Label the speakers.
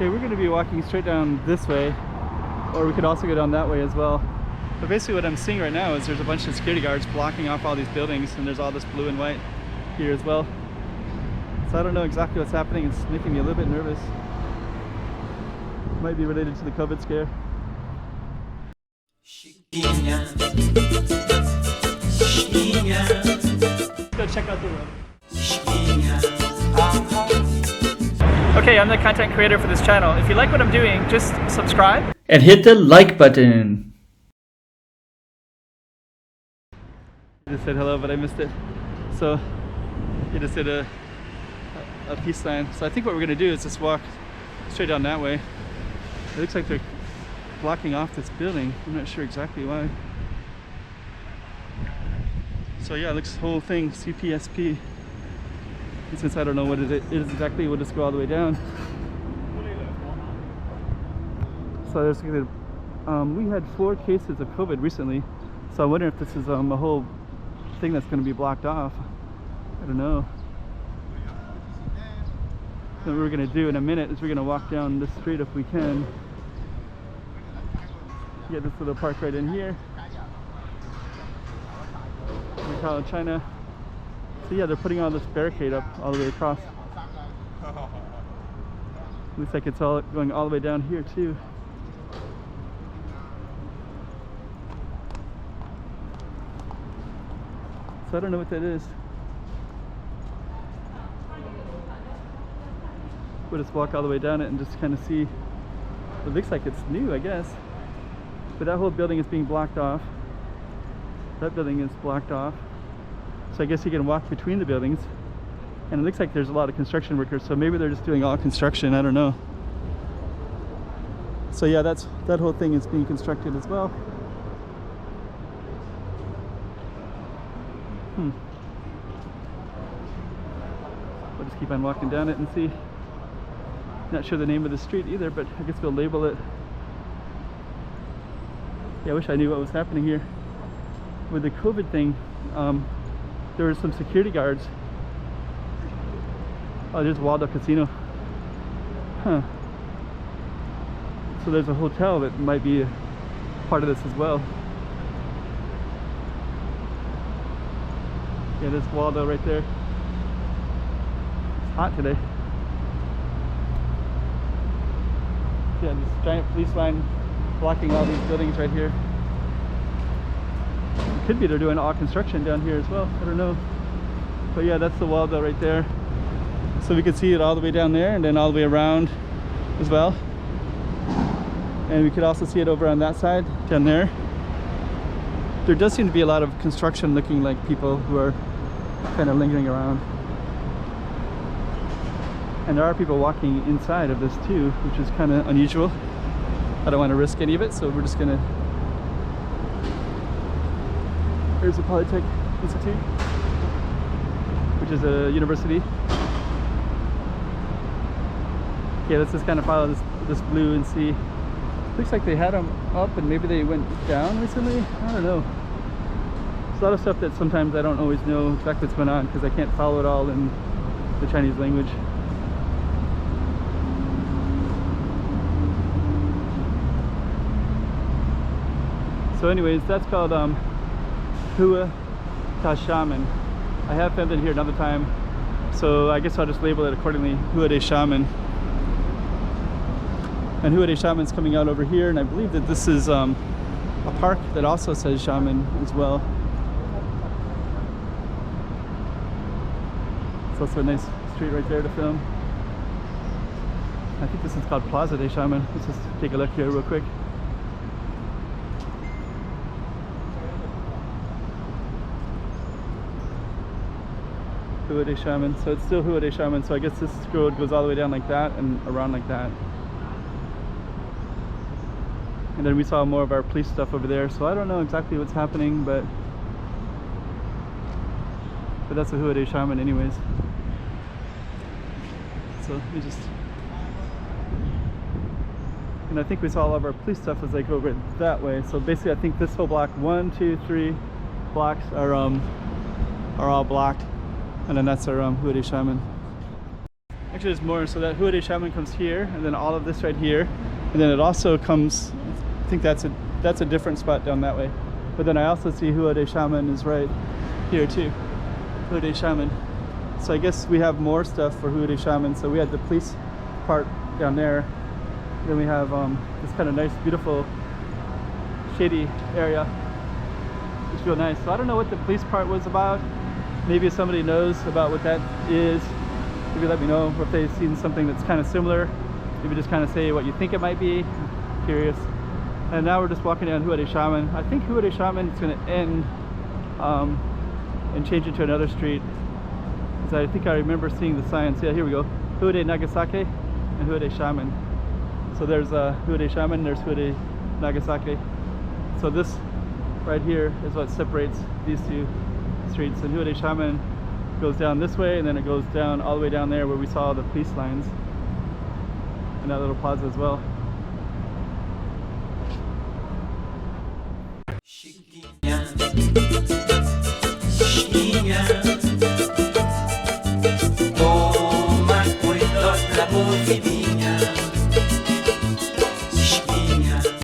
Speaker 1: Okay, we're going to be walking straight down this way, or we could also go down that way as well. But basically what I'm seeing right now is there's a bunch of security guards blocking off all these buildings, and there's all this blue and white here as well. So I don't know exactly what's happening. It's making me a little bit nervous. Might be related to the COVID scare. Let's go check out the room. Okay, I'm the content creator for this channel. If you like what I'm doing, just subscribe and hit the like button. I just said hello, but I missed it. So you just did a peace sign. So I think what we're gonna do is just walk straight down that way. It looks like they're blocking off this building. I'm not sure exactly why. So yeah, it looks the whole thing CPSP. And since I don't know what it is exactly, we'll just go all the way down. So there's we had 4 cases of COVID recently. So I wonder if this is a whole thing that's going to be blocked off. I don't know. So what we're going to do in a minute is we're going to walk down this street if we can. Get this little park right in here. Macau, China. So yeah, they're putting all this barricade up all the way across. Looks like it's all going all the way down here too. So I don't know what that is. We'll just walk all the way down it and just kind of see. It looks like it's new, I guess. But that whole building is being blocked off. That building is blocked off. So I guess you can walk between the buildings. And it looks like there's a lot of construction workers, so maybe they're just doing all construction, I don't know. So yeah, that whole thing is being constructed as well. We'll just keep on walking down it and see. Not sure the name of the street either, but I guess we'll label it. Yeah, I wish I knew what was happening here. With the COVID thing, there were some security guards. Oh, there's Waldo Casino. Huh. So there's a hotel that might be a part of this as well. Yeah, there's Waldo right there. It's hot today. Yeah, this giant police line blocking all these buildings right here. It could be they're doing all construction down here as well. I don't know. But yeah, that's the Waldo right there. So we can see it all the way down there and then all the way around as well. And we could also see it over on that side down there. There does seem to be a lot of construction looking like people who are kind of lingering around. And there are people walking inside of this too, which is kind of unusual. I don't want to risk any of it, so we're just gonna. Here's the Polytech Institute, which is a university. Okay, let's just kind of follow this blue and see. Looks like they had them up and maybe they went down recently. I don't know. There's a lot of stuff that sometimes I don't always know exactly what's going on because I can't follow it all in the Chinese language. So anyways, that's called Xiamen. I have filmed it here another time, so I guess I'll just label it accordingly, Xiamen. And Xiamen's coming out over here, and I believe that this is a park that also says Xiamen as well. It's also a nice street right there to film. I think this is called Plaza de Xiamen. Let's just take a look here real quick. Xiamen. So it's still Xiamen. So I guess this road goes all the way down like that and around like that. And then we saw more of our police stuff over there. So I don't know exactly what's happening, but that's a Xiamen anyways. So we just, and I think we saw all of our police stuff was like over that way. So basically I think this whole block, 1, 2, 3 blocks are all blocked. And then that's our Xiamen. Actually, there's more. So that Rua de Xiamen comes here, and then all of this right here, and then it also comes. I think that's a different spot down that way. But then I also see Rua de Xiamen is right here too. Rua de Xiamen. So I guess we have more stuff for Rua de Xiamen. So we had the police part down there. Then we have this kind of nice, beautiful, shady area. It's real nice. So I don't know what the police part was about. Maybe if somebody knows about what that is, maybe let me know. Or if they've seen something that's kind of similar, maybe just kind of say what you think it might be. I'm curious. And now we're just walking down Rua de Xiamen. I think Rua de Xiamen is going to end and change it to another street. Because I think I remember seeing the signs. Yeah, here we go. Rua de Nagasaki and Rua de Xiamen. So there's Rua de Xiamen, there's Rua de Nagasaki. So this right here is what separates these two streets. And Rua de Xiamen goes down this way, and then it goes down all the way down there where we saw the police lines. And that little plaza as well.
Speaker 2: Chiquinha,